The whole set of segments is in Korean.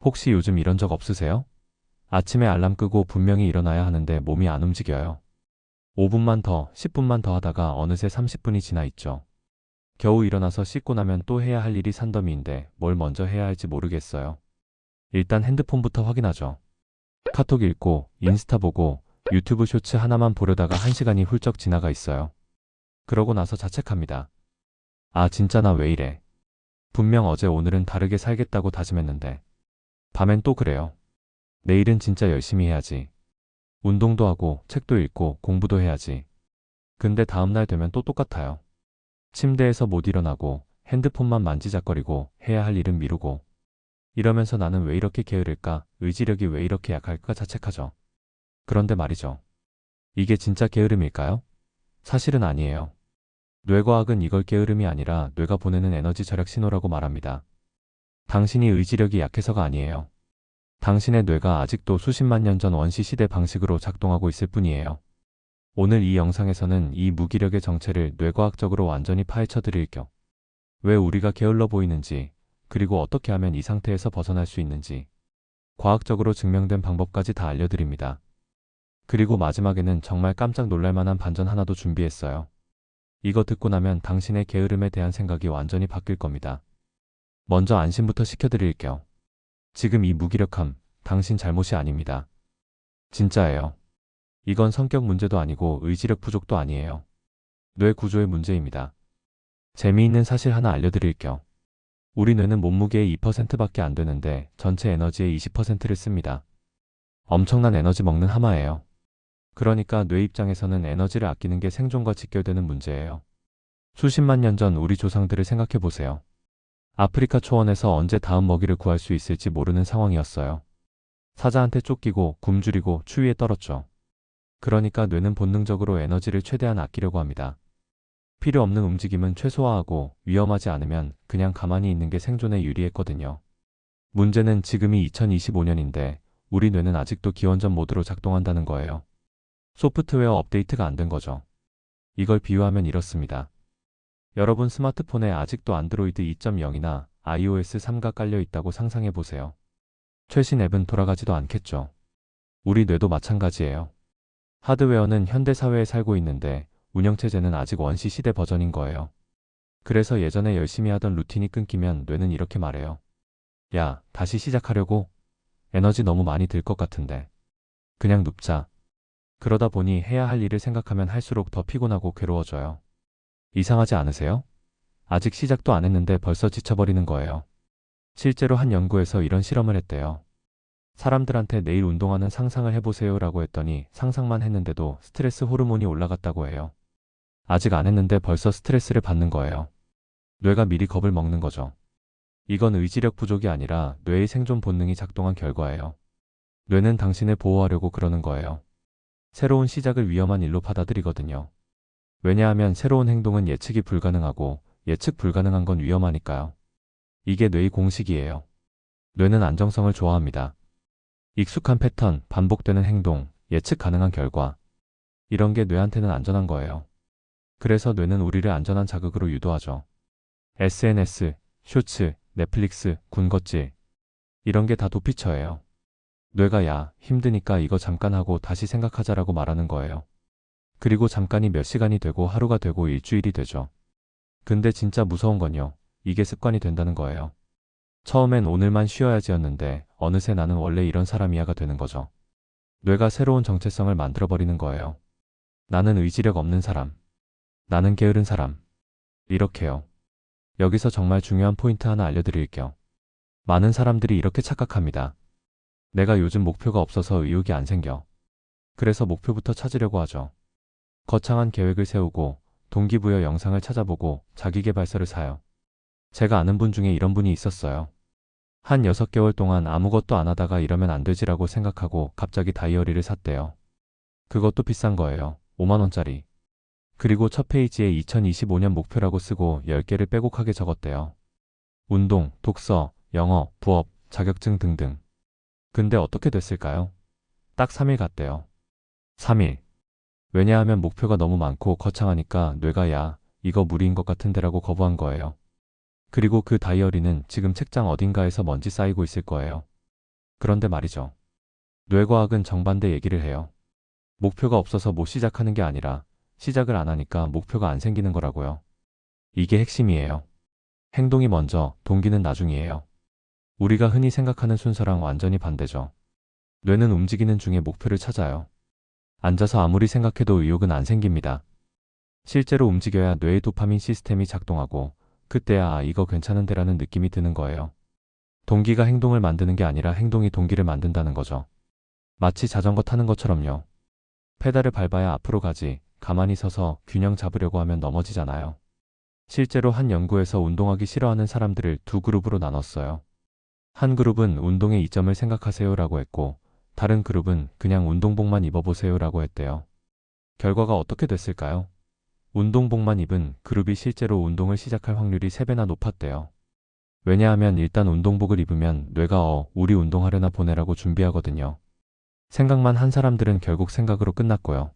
혹시 요즘 이런 적 없으세요? 아침에 알람 끄고 분명히 일어나야 하는데 몸이 안 움직여요. 5분만 더, 10분만 더 하다가 어느새 30분이 지나 있죠. 겨우 일어나서 씻고 나면 또 해야 할 일이 산더미인데 뭘 먼저 해야 할지 모르겠어요. 일단 핸드폰부터 확인하죠. 카톡 읽고, 인스타 보고, 유튜브 쇼츠 하나만 보려다가 1시간이 훌쩍 지나가 있어요. 그러고 나서 자책합니다. 아, 진짜 나 왜 이래. 분명 어제 오늘은 다르게 살겠다고 다짐했는데. 밤엔 또 그래요. 내일은 진짜 열심히 해야지. 운동도 하고, 책도 읽고, 공부도 해야지. 근데 다음날 되면 또 똑같아요. 침대에서 못 일어나고, 핸드폰만 만지작거리고, 해야 할 일은 미루고. 이러면서 나는 왜 이렇게 게으를까, 의지력이 왜 이렇게 약할까 자책하죠. 그런데 말이죠. 이게 진짜 게으름일까요? 사실은 아니에요. 뇌과학은 이걸 게으름이 아니라 뇌가 보내는 에너지 절약 신호라고 말합니다. 당신이 의지력이 약해서가 아니에요. 당신의 뇌가 아직도 수십만 년 전 원시 시대 방식으로 작동하고 있을 뿐이에요. 오늘 이 영상에서는 이 무기력의 정체를 뇌과학적으로 완전히 파헤쳐 드릴 겸, 왜 우리가 게을러 보이는지, 그리고 어떻게 하면 이 상태에서 벗어날 수 있는지, 과학적으로 증명된 방법까지 다 알려드립니다. 그리고 마지막에는 정말 깜짝 놀랄 만한 반전 하나도 준비했어요. 이거 듣고 나면 당신의 게으름에 대한 생각이 완전히 바뀔 겁니다. 먼저 안심부터 시켜드릴 겸, 지금 이 무기력함, 당신 잘못이 아닙니다. 진짜예요. 이건 성격 문제도 아니고 의지력 부족도 아니에요. 뇌 구조의 문제입니다. 재미있는 사실 하나 알려드릴 겸, 우리 뇌는 몸무게의 2%밖에 안 되는데 전체 에너지의 20%를 씁니다. 엄청난 에너지 먹는 하마예요. 그러니까 뇌 입장에서는 에너지를 아끼는 게 생존과 직결되는 문제예요. 수십만 년 전 우리 조상들을 생각해 보세요. 아프리카 초원에서 언제 다음 먹이를 구할 수 있을지 모르는 상황이었어요. 사자한테 쫓기고 굶주리고 추위에 떨었죠. 그러니까 뇌는 본능적으로 에너지를 최대한 아끼려고 합니다. 필요 없는 움직임은 최소화하고 위험하지 않으면 그냥 가만히 있는 게 생존에 유리했거든요. 문제는 지금이 2025년인데 우리 뇌는 아직도 기원전 모드로 작동한다는 거예요. 소프트웨어 업데이트가 안 된 거죠. 이걸 비유하면 이렇습니다. 여러분 스마트폰에 아직도 안드로이드 2.0이나 iOS 3가 깔려 있다고 상상해 보세요. 최신 앱은 돌아가지도 않겠죠. 우리 뇌도 마찬가지예요. 하드웨어는 현대 사회에 살고 있는데 운영체제는 아직 원시 시대 버전인 거예요. 그래서 예전에 열심히 하던 루틴이 끊기면 뇌는 이렇게 말해요. 야, 다시 시작하려고? 에너지 너무 많이 들 것 같은데. 그냥 눕자. 그러다 보니 해야 할 일을 생각하면 할수록 더 피곤하고 괴로워져요. 이상하지 않으세요? 아직 시작도 안 했는데 벌써 지쳐버리는 거예요. 실제로 한 연구에서 이런 실험을 했대요. 사람들한테 내일 운동하는 상상을 해보세요 라고 했더니 상상만 했는데도 스트레스 호르몬이 올라갔다고 해요. 아직 안 했는데 벌써 스트레스를 받는 거예요. 뇌가 미리 겁을 먹는 거죠. 이건 의지력 부족이 아니라 뇌의 생존 본능이 작동한 결과예요. 뇌는 당신을 보호하려고 그러는 거예요. 새로운 시작을 위험한 일로 받아들이거든요. 왜냐하면 새로운 행동은 예측이 불가능하고 예측 불가능한 건 위험하니까요. 이게 뇌의 공식이에요. 뇌는 안정성을 좋아합니다. 익숙한 패턴, 반복되는 행동, 예측 가능한 결과. 이런 게 뇌한테는 안전한 거예요. 그래서 뇌는 우리를 안전한 자극으로 유도하죠. SNS, 쇼츠, 넷플릭스, 군것질. 이런 게 다 도피처예요. 뇌가 야, 힘드니까 이거 잠깐 하고 다시 생각하자라고 말하는 거예요. 그리고 잠깐이 몇 시간이 되고 하루가 되고 일주일이 되죠. 근데 진짜 무서운 건요. 이게 습관이 된다는 거예요. 처음엔 오늘만 쉬어야지였는데 어느새 나는 원래 이런 사람이야가 되는 거죠. 뇌가 새로운 정체성을 만들어버리는 거예요. 나는 의지력 없는 사람. 나는 게으른 사람. 이렇게요. 여기서 정말 중요한 포인트 하나 알려드릴게요. 많은 사람들이 이렇게 착각합니다. 내가 요즘 목표가 없어서 의욕이 안 생겨. 그래서 목표부터 찾으려고 하죠. 거창한 계획을 세우고 동기부여 영상을 찾아보고 자기계발서를 사요. 제가 아는 분 중에 이런 분이 있었어요. 한 6개월 동안 아무것도 안 하다가 이러면 안 되지라고 생각하고 갑자기 다이어리를 샀대요. 그것도 비싼 거예요. 5만 원짜리. 그리고 첫 페이지에 2025년 목표라고 쓰고 10개를 빼곡하게 적었대요. 운동, 독서, 영어, 부업, 자격증 등등. 근데 어떻게 됐을까요? 딱 3일 갔대요. 3일. 왜냐하면 목표가 너무 많고 거창하니까 뇌가 야, 이거 무리인 것 같은데라고 거부한 거예요. 그리고 그 다이어리는 지금 책장 어딘가에서 먼지 쌓이고 있을 거예요. 그런데 말이죠. 뇌과학은 정반대 얘기를 해요. 목표가 없어서 못 시작하는 게 아니라 시작을 안 하니까 목표가 안 생기는 거라고요. 이게 핵심이에요. 행동이 먼저, 동기는 나중이에요. 우리가 흔히 생각하는 순서랑 완전히 반대죠. 뇌는 움직이는 중에 목표를 찾아요. 앉아서 아무리 생각해도 의욕은 안 생깁니다. 실제로 움직여야 뇌의 도파민 시스템이 작동하고 그때야 아, 이거 괜찮은데라는 느낌이 드는 거예요. 동기가 행동을 만드는 게 아니라 행동이 동기를 만든다는 거죠. 마치 자전거 타는 것처럼요. 페달을 밟아야 앞으로 가지 가만히 서서 균형 잡으려고 하면 넘어지잖아요. 실제로 한 연구에서 운동하기 싫어하는 사람들을 두 그룹으로 나눴어요. 한 그룹은 운동의 이점을 생각하세요라고 했고 다른 그룹은 그냥 운동복만 입어보세요라고 했대요. 결과가 어떻게 됐을까요? 운동복만 입은 그룹이 실제로 운동을 시작할 확률이 3배나 높았대요. 왜냐하면 일단 운동복을 입으면 뇌가 우리 운동하려나 보내라고 준비하거든요. 생각만 한 사람들은 결국 생각으로 끝났고요.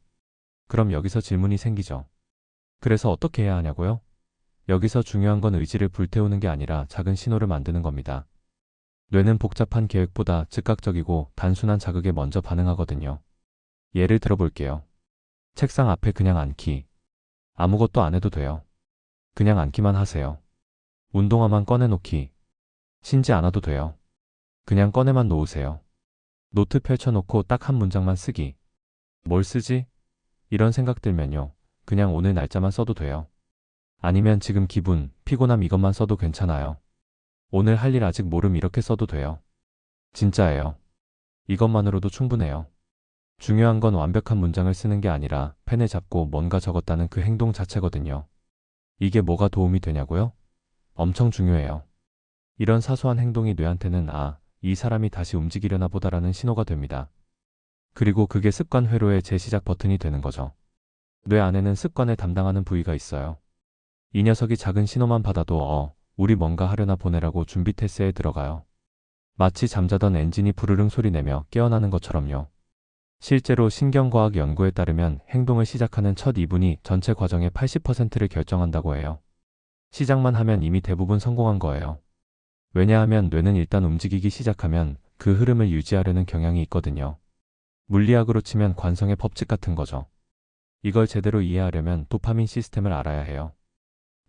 그럼 여기서 질문이 생기죠. 그래서 어떻게 해야 하냐고요? 여기서 중요한 건 의지를 불태우는 게 아니라 작은 신호를 만드는 겁니다. 뇌는 복잡한 계획보다 즉각적이고 단순한 자극에 먼저 반응하거든요. 예를 들어 볼게요. 책상 앞에 그냥 앉기. 아무것도 안 해도 돼요. 그냥 앉기만 하세요. 운동화만 꺼내놓기. 신지 않아도 돼요. 그냥 꺼내만 놓으세요. 노트 펼쳐놓고 딱 한 문장만 쓰기. 뭘 쓰지? 이런 생각 들면요. 그냥 오늘 날짜만 써도 돼요. 아니면 지금 기분, 피곤함 이것만 써도 괜찮아요. 오늘 할 일 아직 모름 이렇게 써도 돼요. 진짜예요. 이것만으로도 충분해요. 중요한 건 완벽한 문장을 쓰는 게 아니라 펜을 잡고 뭔가 적었다는 그 행동 자체거든요. 이게 뭐가 도움이 되냐고요? 엄청 중요해요. 이런 사소한 행동이 뇌한테는 아, 이 사람이 다시 움직이려나 보다라는 신호가 됩니다. 그리고 그게 습관 회로의 재시작 버튼이 되는 거죠. 뇌 안에는 습관을 담당하는 부위가 있어요. 이 녀석이 작은 신호만 받아도 우리 뭔가 하려나 보내라고 준비 태세에 들어가요. 마치 잠자던 엔진이 부르릉 소리 내며 깨어나는 것처럼요. 실제로 신경과학 연구에 따르면 행동을 시작하는 첫 2분이 전체 과정의 80%를 결정한다고 해요. 시작만 하면 이미 대부분 성공한 거예요. 왜냐하면 뇌는 일단 움직이기 시작하면 그 흐름을 유지하려는 경향이 있거든요. 물리학으로 치면 관성의 법칙 같은 거죠. 이걸 제대로 이해하려면 도파민 시스템을 알아야 해요.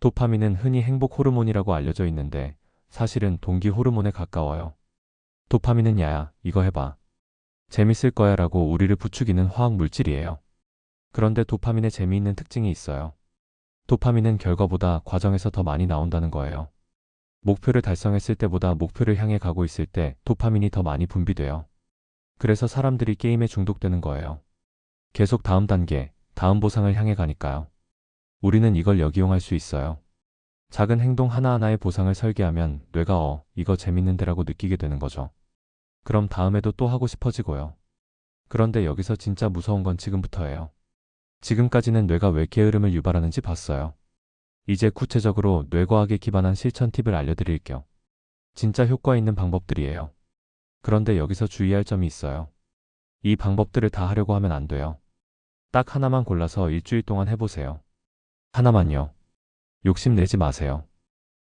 도파민은 흔히 행복 호르몬이라고 알려져 있는데 사실은 동기 호르몬에 가까워요. 도파민은 야야, 이거 해봐. 재밌을 거야 라고 우리를 부추기는 화학 물질이에요. 그런데 도파민의 재미있는 특징이 있어요. 도파민은 결과보다 과정에서 더 많이 나온다는 거예요. 목표를 달성했을 때보다 목표를 향해 가고 있을 때 도파민이 더 많이 분비돼요. 그래서 사람들이 게임에 중독되는 거예요. 계속 다음 단계, 다음 보상을 향해 가니까요. 우리는 이걸 역이용할 수 있어요. 작은 행동 하나하나의 보상을 설계하면 뇌가 이거 재밌는데라고 느끼게 되는 거죠. 그럼 다음에도 또 하고 싶어지고요. 그런데 여기서 진짜 무서운 건 지금부터예요. 지금까지는 뇌가 왜 게으름을 유발하는지 봤어요. 이제 구체적으로 뇌과학에 기반한 실천 팁을 알려드릴게요. 진짜 효과 있는 방법들이에요. 그런데 여기서 주의할 점이 있어요. 이 방법들을 다 하려고 하면 안 돼요. 딱 하나만 골라서 일주일 동안 해보세요. 하나만요. 욕심내지 마세요.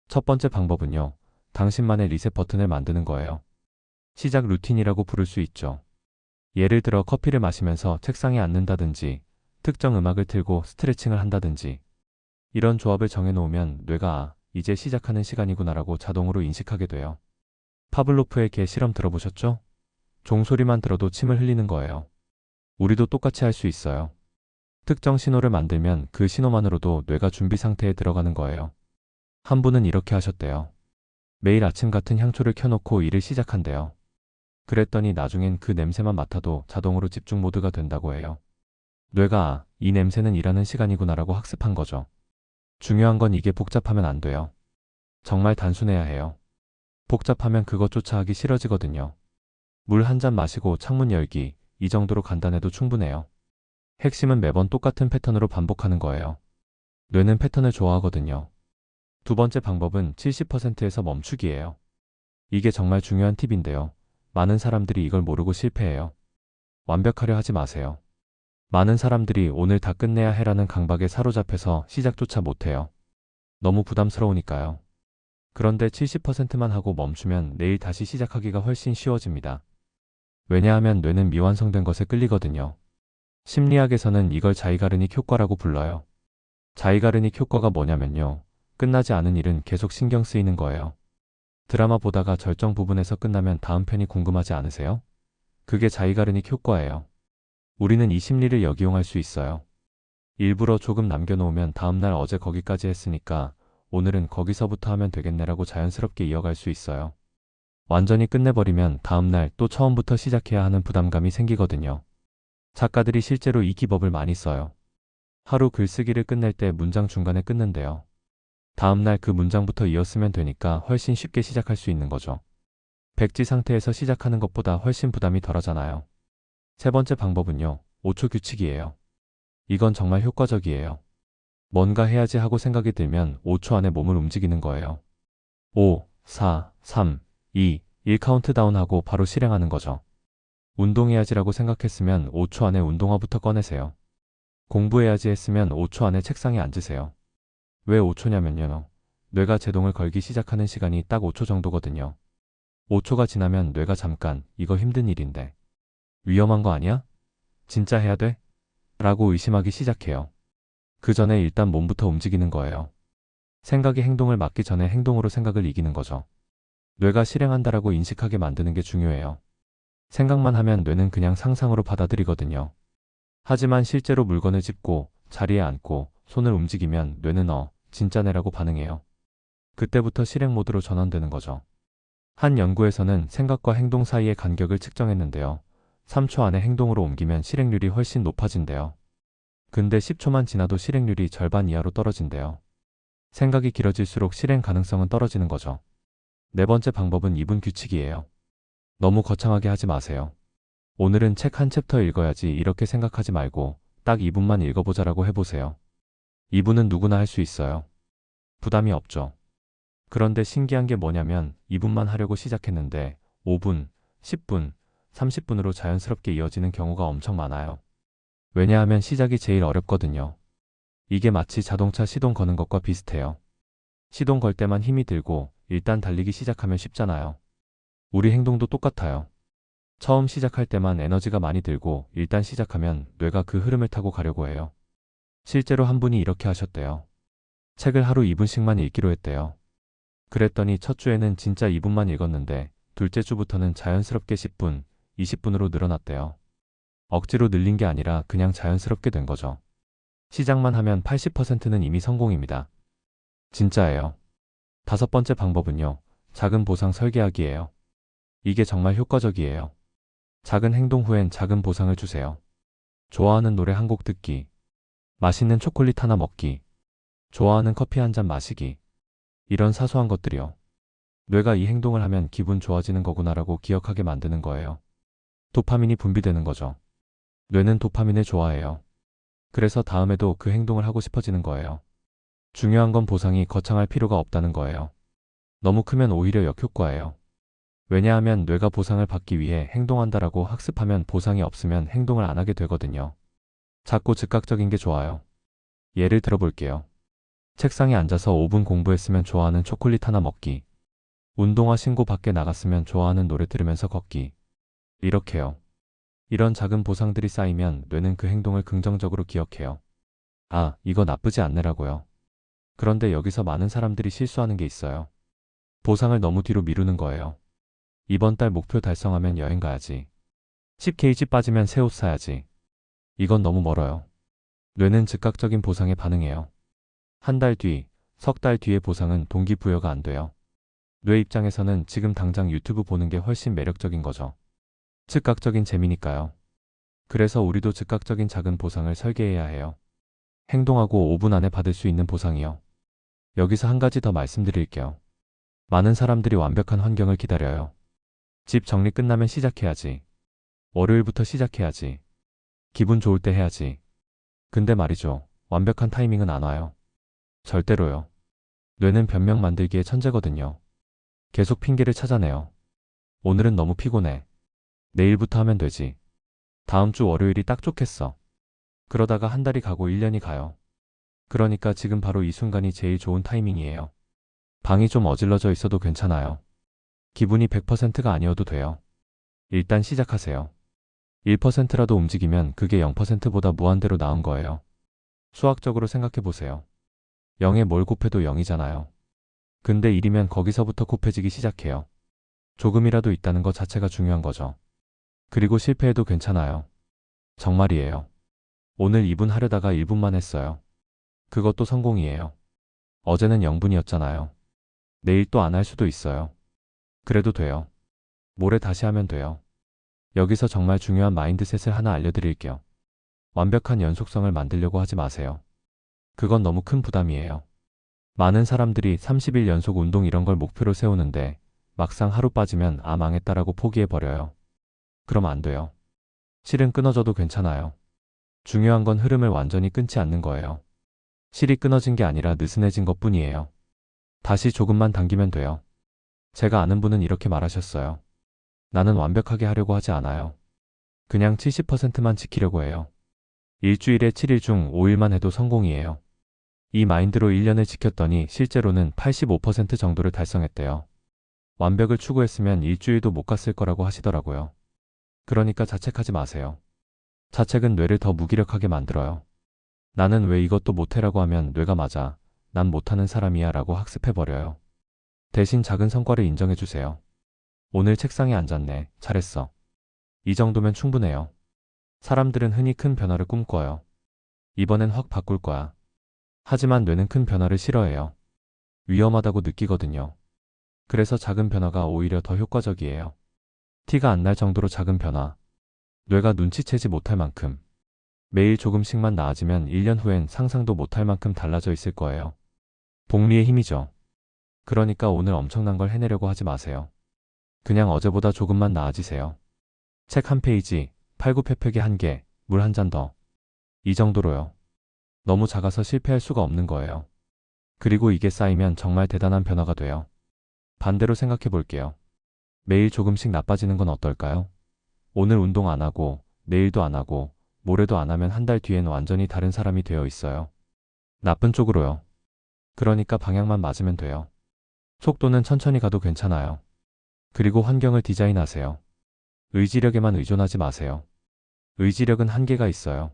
첫 번째 방법은요. 당신만의 리셋 버튼을 만드는 거예요. 시작 루틴이라고 부를 수 있죠. 예를 들어 커피를 마시면서 책상에 앉는다든지 특정 음악을 틀고 스트레칭을 한다든지 이런 조합을 정해놓으면 뇌가 아, 이제 시작하는 시간이구나라고 자동으로 인식하게 돼요. 파블로프의 개 실험 들어보셨죠? 종소리만 들어도 침을 흘리는 거예요. 우리도 똑같이 할 수 있어요. 특정 신호를 만들면 그 신호만으로도 뇌가 준비 상태에 들어가는 거예요. 한 분은 이렇게 하셨대요. 매일 아침 같은 향초를 켜놓고 일을 시작한대요. 그랬더니 나중엔 그 냄새만 맡아도 자동으로 집중 모드가 된다고 해요. 뇌가 아, 이 냄새는 일하는 시간이구나라고 학습한 거죠. 중요한 건 이게 복잡하면 안 돼요. 정말 단순해야 해요. 복잡하면 그것조차 하기 싫어지거든요. 물 한 잔 마시고 창문 열기, 이 정도로 간단해도 충분해요. 핵심은 매번 똑같은 패턴으로 반복하는 거예요. 뇌는 패턴을 좋아하거든요. 두 번째 방법은 70%에서 멈추기예요. 이게 정말 중요한 팁인데요. 많은 사람들이 이걸 모르고 실패해요. 완벽하려 하지 마세요. 많은 사람들이 오늘 다 끝내야 해라는 강박에 사로잡혀서 시작조차 못해요. 너무 부담스러우니까요. 그런데 70%만 하고 멈추면 내일 다시 시작하기가 훨씬 쉬워집니다. 왜냐하면 뇌는 미완성된 것에 끌리거든요. 심리학에서는 이걸 자이가르닉 효과라고 불러요. 자이가르닉 효과가 뭐냐면요. 끝나지 않은 일은 계속 신경 쓰이는 거예요. 드라마 보다가 절정 부분에서 끝나면 다음 편이 궁금하지 않으세요? 그게 자이가르닉 효과예요. 우리는 이 심리를 역이용할 수 있어요. 일부러 조금 남겨놓으면 다음날 어제 거기까지 했으니까 오늘은 거기서부터 하면 되겠네라고 자연스럽게 이어갈 수 있어요. 완전히 끝내버리면 다음날 또 처음부터 시작해야 하는 부담감이 생기거든요. 작가들이 실제로 이 기법을 많이 써요. 하루 글쓰기를 끝낼 때 문장 중간에 끊는데요. 다음날 그 문장부터 이었으면 되니까 훨씬 쉽게 시작할 수 있는 거죠. 백지 상태에서 시작하는 것보다 훨씬 부담이 덜하잖아요. 세 번째 방법은요. 5초 규칙이에요. 이건 정말 효과적이에요. 뭔가 해야지 하고 생각이 들면 5초 안에 몸을 움직이는 거예요. 5, 4, 3, 2, 1 카운트다운하고 바로 실행하는 거죠. 운동해야지라고 생각했으면 5초 안에 운동화부터 꺼내세요. 공부해야지 했으면 5초 안에 책상에 앉으세요. 왜 5초냐면요. 뇌가 제동을 걸기 시작하는 시간이 딱 5초 정도거든요. 5초가 지나면 뇌가 잠깐 이거 힘든 일인데 위험한 거 아니야? 진짜 해야 돼? 라고 의심하기 시작해요. 그 전에 일단 몸부터 움직이는 거예요. 생각이 행동을 막기 전에 행동으로 생각을 이기는 거죠. 뇌가 실행한다라고 인식하게 만드는 게 중요해요. 생각만 하면 뇌는 그냥 상상으로 받아들이거든요. 하지만 실제로 물건을 짚고 자리에 앉고 손을 움직이면 뇌는 진짜네라고 반응해요. 그때부터 실행 모드로 전환되는 거죠. 한 연구에서는 생각과 행동 사이의 간격을 측정했는데요. 3초 안에 행동으로 옮기면 실행률이 훨씬 높아진대요. 근데 10초만 지나도 실행률이 절반 이하로 떨어진대요. 생각이 길어질수록 실행 가능성은 떨어지는 거죠. 네 번째 방법은 2분 규칙이에요. 너무 거창하게 하지 마세요. 오늘은 책 한 챕터 읽어야지 이렇게 생각하지 말고 딱 2분만 읽어보자라고 해보세요. 2분은 누구나 할 수 있어요. 부담이 없죠. 그런데 신기한 게 뭐냐면 2분만 하려고 시작했는데 5분, 10분, 30분으로 자연스럽게 이어지는 경우가 엄청 많아요. 왜냐하면 시작이 제일 어렵거든요. 이게 마치 자동차 시동 거는 것과 비슷해요. 시동 걸 때만 힘이 들고 일단 달리기 시작하면 쉽잖아요. 우리 행동도 똑같아요. 처음 시작할 때만 에너지가 많이 들고 일단 시작하면 뇌가 그 흐름을 타고 가려고 해요. 실제로 한 분이 이렇게 하셨대요. 책을 하루 2분씩만 읽기로 했대요. 그랬더니 첫 주에는 진짜 2분만 읽었는데 둘째 주부터는 자연스럽게 10분, 20분으로 늘어났대요. 억지로 늘린 게 아니라 그냥 자연스럽게 된 거죠. 시작만 하면 80%는 이미 성공입니다. 진짜예요. 다섯 번째 방법은요. 작은 보상 설계하기예요. 이게 정말 효과적이에요. 작은 행동 후엔 작은 보상을 주세요. 좋아하는 노래 한 곡 듣기, 맛있는 초콜릿 하나 먹기, 좋아하는 커피 한 잔 마시기. 이런 사소한 것들이요. 뇌가 이 행동을 하면 기분 좋아지는 거구나라고 기억하게 만드는 거예요. 도파민이 분비되는 거죠. 뇌는 도파민을 좋아해요. 그래서 다음에도 그 행동을 하고 싶어지는 거예요. 중요한 건 보상이 거창할 필요가 없다는 거예요. 너무 크면 오히려 역효과예요. 왜냐하면 뇌가 보상을 받기 위해 행동한다라고 학습하면 보상이 없으면 행동을 안 하게 되거든요. 작고 즉각적인 게 좋아요. 예를 들어볼게요. 책상에 앉아서 5분 공부했으면 좋아하는 초콜릿 하나 먹기. 운동화 신고 밖에 나갔으면 좋아하는 노래 들으면서 걷기. 이렇게요. 이런 작은 보상들이 쌓이면 뇌는 그 행동을 긍정적으로 기억해요. 아, 이거 나쁘지 않네라고요. 그런데 여기서 많은 사람들이 실수하는 게 있어요. 보상을 너무 뒤로 미루는 거예요. 이번 달 목표 달성하면 여행 가야지. 10kg 빠지면 새 옷 사야지. 이건 너무 멀어요. 뇌는 즉각적인 보상에 반응해요. 한 달 뒤, 석 달 뒤의 보상은 동기부여가 안 돼요. 뇌 입장에서는 지금 당장 유튜브 보는 게 훨씬 매력적인 거죠. 즉각적인 재미니까요. 그래서 우리도 즉각적인 작은 보상을 설계해야 해요. 행동하고 5분 안에 받을 수 있는 보상이요. 여기서 한 가지 더 말씀드릴게요. 많은 사람들이 완벽한 환경을 기다려요. 집 정리 끝나면 시작해야지. 월요일부터 시작해야지. 기분 좋을 때 해야지. 근데 말이죠. 완벽한 타이밍은 안 와요. 절대로요. 뇌는 변명 만들기에 천재거든요. 계속 핑계를 찾아내요. 오늘은 너무 피곤해. 내일부터 하면 되지. 다음 주 월요일이 딱 좋겠어. 그러다가 한 달이 가고 1년이 가요. 그러니까 지금 바로 이 순간이 제일 좋은 타이밍이에요. 방이 좀 어질러져 있어도 괜찮아요. 기분이 100%가 아니어도 돼요. 일단 시작하세요. 1%라도 움직이면 그게 0%보다 무한대로 나은 거예요. 수학적으로 생각해 보세요. 0에 뭘 곱해도 0이잖아요. 근데 1이면 거기서부터 곱해지기 시작해요. 조금이라도 있다는 것 자체가 중요한 거죠. 그리고 실패해도 괜찮아요. 정말이에요. 오늘 2분 하려다가 1분만 했어요. 그것도 성공이에요. 어제는 0분이었잖아요. 내일 또 안 할 수도 있어요. 그래도 돼요. 모레 다시 하면 돼요. 여기서 정말 중요한 마인드셋을 하나 알려드릴게요. 완벽한 연속성을 만들려고 하지 마세요. 그건 너무 큰 부담이에요. 많은 사람들이 30일 연속 운동 이런 걸 목표로 세우는데 막상 하루 빠지면 아 망했다라고 포기해버려요. 그럼 안 돼요. 실은 끊어져도 괜찮아요. 중요한 건 흐름을 완전히 끊지 않는 거예요. 실이 끊어진 게 아니라 느슨해진 것뿐이에요. 다시 조금만 당기면 돼요. 제가 아는 분은 이렇게 말하셨어요. 나는 완벽하게 하려고 하지 않아요. 그냥 70%만 지키려고 해요. 일주일에 7일 중 5일만 해도 성공이에요. 이 마인드로 1년을 지켰더니 실제로는 85% 정도를 달성했대요. 완벽을 추구했으면 일주일도 못 갔을 거라고 하시더라고요. 그러니까 자책하지 마세요. 자책은 뇌를 더 무기력하게 만들어요. 나는 왜 이것도 못해라고 하면 뇌가 맞아. 난 못하는 사람이야 라고 학습해버려요. 대신 작은 성과를 인정해주세요. 오늘 책상에 앉았네. 잘했어. 이 정도면 충분해요. 사람들은 흔히 큰 변화를 꿈꿔요. 이번엔 확 바꿀 거야. 하지만 뇌는 큰 변화를 싫어해요. 위험하다고 느끼거든요. 그래서 작은 변화가 오히려 더 효과적이에요. 티가 안 날 정도로 작은 변화. 뇌가 눈치채지 못할 만큼. 매일 조금씩만 나아지면 1년 후엔 상상도 못할 만큼 달라져 있을 거예요. 복리의 힘이죠. 그러니까 오늘 엄청난 걸 해내려고 하지 마세요. 그냥 어제보다 조금만 나아지세요. 책 한 페이지, 팔굽혀펴기 1개, 물 한 잔 더. 이 정도로요. 너무 작아서 실패할 수가 없는 거예요. 그리고 이게 쌓이면 정말 대단한 변화가 돼요. 반대로 생각해 볼게요. 매일 조금씩 나빠지는 건 어떨까요? 오늘 운동 안 하고, 내일도 안 하고, 모레도 안 하면 한 달 뒤엔 완전히 다른 사람이 되어 있어요. 나쁜 쪽으로요. 그러니까 방향만 맞으면 돼요. 속도는 천천히 가도 괜찮아요. 그리고 환경을 디자인하세요. 의지력에만 의존하지 마세요. 의지력은 한계가 있어요.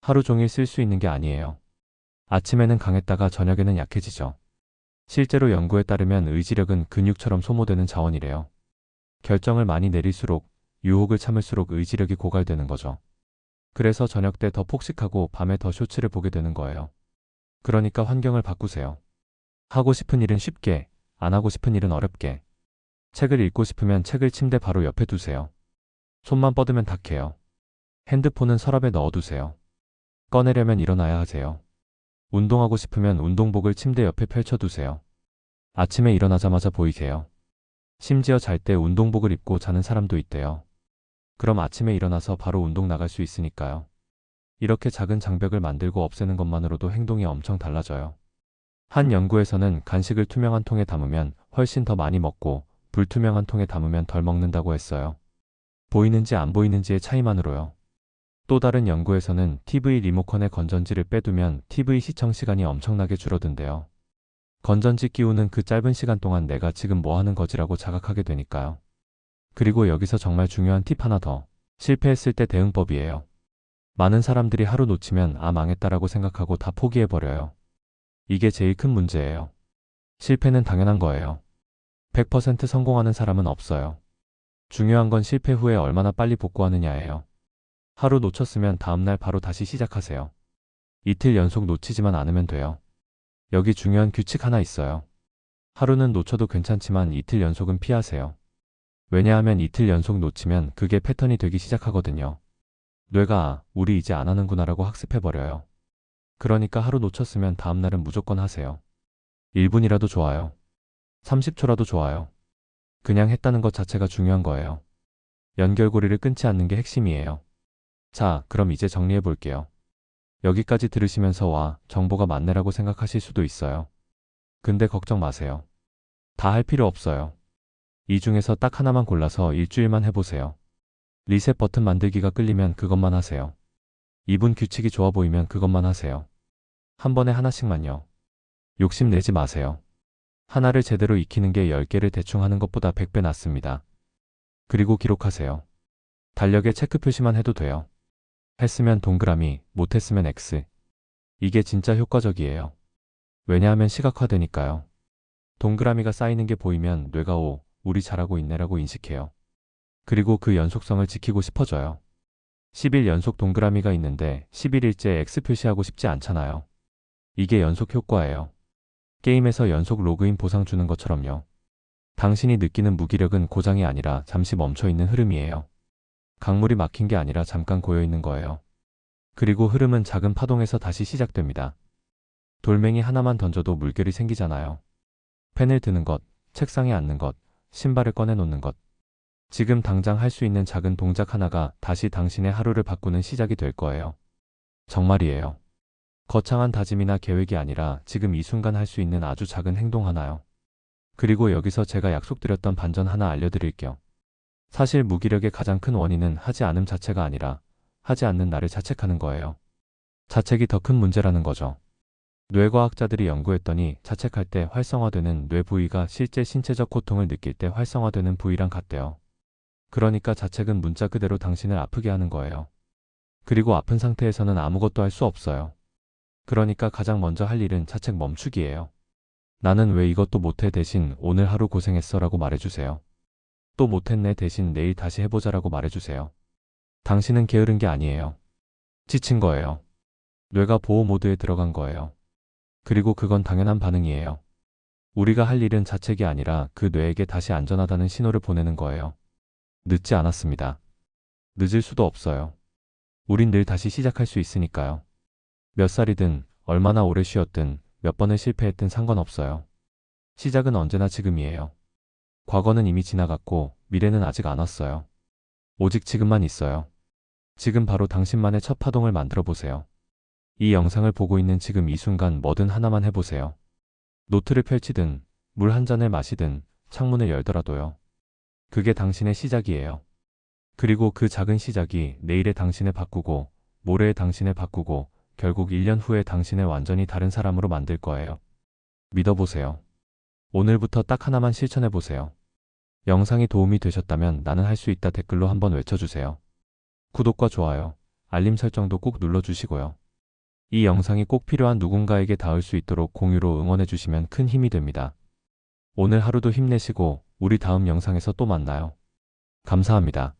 하루 종일 쓸 수 있는 게 아니에요. 아침에는 강했다가 저녁에는 약해지죠. 실제로 연구에 따르면 의지력은 근육처럼 소모되는 자원이래요. 결정을 많이 내릴수록, 유혹을 참을수록 의지력이 고갈되는 거죠. 그래서 저녁 때 더 폭식하고 밤에 더 쇼츠를 보게 되는 거예요. 그러니까 환경을 바꾸세요. 하고 싶은 일은 쉽게, 안 하고 싶은 일은 어렵게. 책을 읽고 싶으면 책을 침대 바로 옆에 두세요. 손만 뻗으면 탁해요. 핸드폰은 서랍에 넣어두세요. 꺼내려면 일어나야 하세요. 운동하고 싶으면 운동복을 침대 옆에 펼쳐두세요. 아침에 일어나자마자 보이세요. 심지어 잘 때 운동복을 입고 자는 사람도 있대요. 그럼 아침에 일어나서 바로 운동 나갈 수 있으니까요. 이렇게 작은 장벽을 만들고 없애는 것만으로도 행동이 엄청 달라져요. 한 연구에서는 간식을 투명한 통에 담으면 훨씬 더 많이 먹고 불투명한 통에 담으면 덜 먹는다고 했어요. 보이는지 안 보이는지의 차이만으로요. 또 다른 연구에서는 TV 리모컨에 건전지를 빼두면 TV 시청 시간이 엄청나게 줄어든대요. 건전지 끼우는 그 짧은 시간 동안 내가 지금 뭐 하는 거지라고 자각하게 되니까요. 그리고 여기서 정말 중요한 팁 하나 더. 실패했을 때 대응법이에요. 많은 사람들이 하루 놓치면 아 망했다라고 생각하고 다 포기해버려요. 이게 제일 큰 문제예요. 실패는 당연한 거예요. 100% 성공하는 사람은 없어요. 중요한 건 실패 후에 얼마나 빨리 복구하느냐예요. 하루 놓쳤으면 다음날 바로 다시 시작하세요. 이틀 연속 놓치지만 않으면 돼요. 여기 중요한 규칙 하나 있어요. 하루는 놓쳐도 괜찮지만 이틀 연속은 피하세요. 왜냐하면 이틀 연속 놓치면 그게 패턴이 되기 시작하거든요. 뇌가 아, 우리 이제 안 하는구나라고 학습해버려요. 그러니까 하루 놓쳤으면 다음날은 무조건 하세요. 1분이라도 좋아요. 30초라도 좋아요. 그냥 했다는 것 자체가 중요한 거예요. 연결고리를 끊지 않는 게 핵심이에요. 자, 그럼 이제 정리해 볼게요. 여기까지 들으시면서 와, 정보가 많네라고 생각하실 수도 있어요. 근데 걱정 마세요. 다 할 필요 없어요. 이 중에서 딱 하나만 골라서 일주일만 해보세요. 리셋 버튼 만들기가 끌리면 그것만 하세요. 2분 규칙이 좋아 보이면 그것만 하세요. 한 번에 하나씩만요. 욕심내지 마세요. 하나를 제대로 익히는 게 10개를 대충 하는 것보다 100배 낫습니다. 그리고 기록하세요. 달력에 체크 표시만 해도 돼요. 했으면 동그라미, 못했으면 X. 이게 진짜 효과적이에요. 왜냐하면 시각화되니까요. 동그라미가 쌓이는 게 보이면 뇌가 우리 잘하고 있네라고 인식해요. 그리고 그 연속성을 지키고 싶어져요. 10일 연속 동그라미가 있는데 11일째 X 표시하고 싶지 않잖아요. 이게 연속 효과예요. 게임에서 연속 로그인 보상 주는 것처럼요. 당신이 느끼는 무기력은 고장이 아니라 잠시 멈춰있는 흐름이에요. 강물이 막힌 게 아니라 잠깐 고여있는 거예요. 그리고 흐름은 작은 파동에서 다시 시작됩니다. 돌멩이 하나만 던져도 물결이 생기잖아요. 펜을 드는 것, 책상에 앉는 것, 신발을 꺼내놓는 것. 지금 당장 할 수 있는 작은 동작 하나가 다시 당신의 하루를 바꾸는 시작이 될 거예요. 정말이에요. 거창한 다짐이나 계획이 아니라 지금 이 순간 할 수 있는 아주 작은 행동 하나요. 그리고 여기서 제가 약속드렸던 반전 하나 알려드릴게요. 사실 무기력의 가장 큰 원인은 하지 않음 자체가 아니라 하지 않는 나를 자책하는 거예요. 자책이 더 큰 문제라는 거죠. 뇌과학자들이 연구했더니 자책할 때 활성화되는 뇌 부위가 실제 신체적 고통을 느낄 때 활성화되는 부위랑 같대요. 그러니까 자책은 문자 그대로 당신을 아프게 하는 거예요. 그리고 아픈 상태에서는 아무것도 할 수 없어요. 그러니까 가장 먼저 할 일은 자책 멈추기예요. 나는 왜 이것도 못해 대신 오늘 하루 고생했어 라고 말해주세요. 또 못했네 대신 내일 다시 해보자라고 말해주세요. 당신은 게으른 게 아니에요. 지친 거예요. 뇌가 보호 모드에 들어간 거예요. 그리고 그건 당연한 반응이에요. 우리가 할 일은 자책이 아니라 그 뇌에게 다시 안전하다는 신호를 보내는 거예요. 늦지 않았습니다. 늦을 수도 없어요. 우린 늘 다시 시작할 수 있으니까요. 몇 살이든 얼마나 오래 쉬었든 몇 번을 실패했든 상관없어요. 시작은 언제나 지금이에요. 과거는 이미 지나갔고 미래는 아직 안 왔어요. 오직 지금만 있어요. 지금 바로 당신만의 첫 파동을 만들어 보세요. 이 영상을 보고 있는 지금 이 순간 뭐든 하나만 해보세요. 노트를 펼치든 물 한 잔을 마시든 창문을 열더라도요. 그게 당신의 시작이에요. 그리고 그 작은 시작이 내일의 당신을 바꾸고 모레의 당신을 바꾸고 결국 1년 후에 당신을 완전히 다른 사람으로 만들 거예요. 믿어보세요. 오늘부터 딱 하나만 실천해보세요. 영상이 도움이 되셨다면 나는 할 수 있다 댓글로 한번 외쳐주세요. 구독과 좋아요, 알림 설정도 꼭 눌러주시고요. 이 영상이 꼭 필요한 누군가에게 닿을 수 있도록 공유로 응원해주시면 큰 힘이 됩니다. 오늘 하루도 힘내시고 우리 다음 영상에서 또 만나요. 감사합니다.